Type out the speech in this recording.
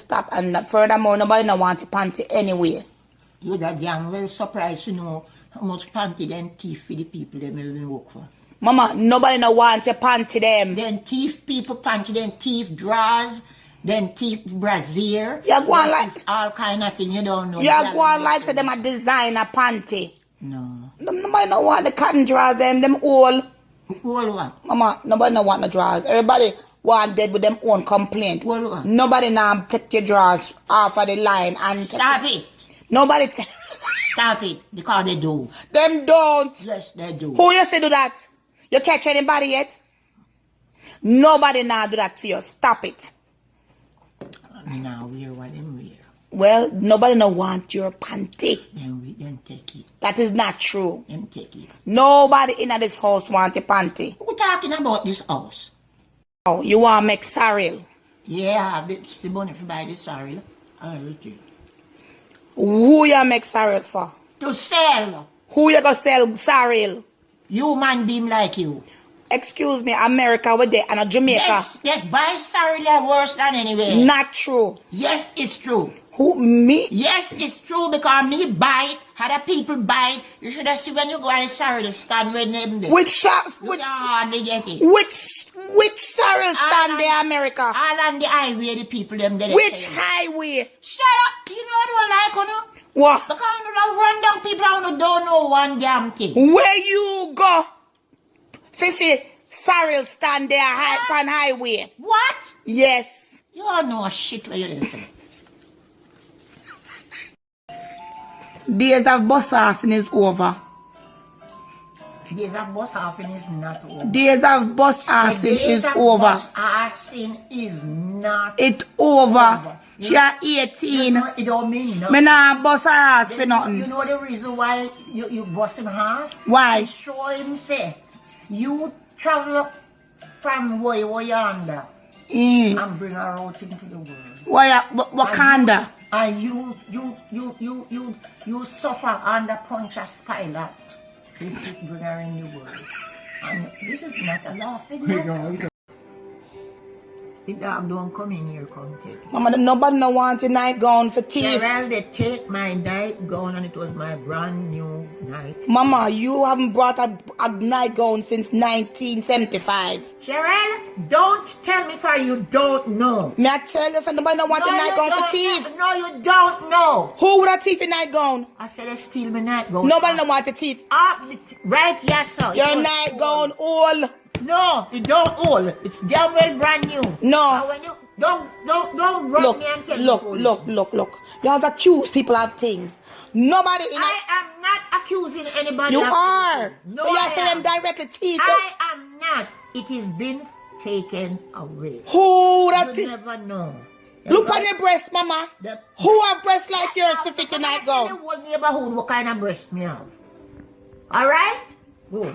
Stop. And furthermore, nobody no want a panty anyway. You that young well surprised to know how much panty them thief for the people them even work for. Mama, nobody no want a panty them. Then thief people panty, then thief drawers, then thief brassiere. You go on like all kind of thing you don't know. You go on like say them a designer panty. No. Nobody no want the cotton drawers them all. All what? Mama, nobody no want the drawers. Everybody want dead with them own complaint. All what? Nobody now take your drawers off of the line and stop it. Nobody stop it because they do. Them don't. Yes, they do. Who you say do that? You catch anybody yet? Nobody now do that to you. Stop it. Now wear what them wear. Well, nobody no want your panty. Then take it. That is not true. Then take it. Nobody in this house want a panty. Who talking about this house? Oh, you want to make sorrel? Yeah, I have the money to buy the sorrel. Who you make sorrel for? To sell. Who you go sell sorrel? Human being like you. Excuse me, America with there and a Jamaica. Yes, buy sorrel worse than anywhere. Not true. Yes, it's true. Who, me? Yes, it's true because me buy it, other people buy it. You should have seen when you go and sorrel stand with them there. Which sorrel stand there, America? All on the highway, the people them there. Which highway? Shut up! You know I don't like you. What? Because you run down people who don't know one damn thing. Where you go? Fissy, sorrel stand there on highway. What? Yes. You all know a shit where you listen. Days of bus housing is over. Days of bus housing is not over. Days of bus housing is over. Bus housing is not It's over. She are 18. It don't mean nothing. Me nah bus her ass for nothing. You know the reason why you bust him ass? Why? Show him say, you travel up from where you under and bring her out into the world. Why? Wakanda. And you suffer under Pontius Pilate. You bring her in the world. And this is not a laughing matter. The dog don't come in here, come take it. Mama, nobody no want your nightgown for teeth. Well, they take my nightgown and it was my brand new night. Mama, you haven't brought a nightgown since 1975. Cheryl, don't tell me for you don't know. May I tell you something? Nobody no want your nightgown for teeth. No, you don't know. Who would have teeth in nightgown? I said I steal my nightgown. Nobody no want your teeth. Right, yes, sir. Your nightgown old. No, it don't old. It's damn well brand new. No. When you don't run me and tell me. Look. You have accused people of things. Nobody in I am not accusing anybody. You are. No, so you are saying them directly teeth. I am not. It has been taken away. Who that You never know. Look on your breast, mama. Who have breasts like yours for 50 nightgown? The whole neighborhood what kind of breast me have. Alright? Good.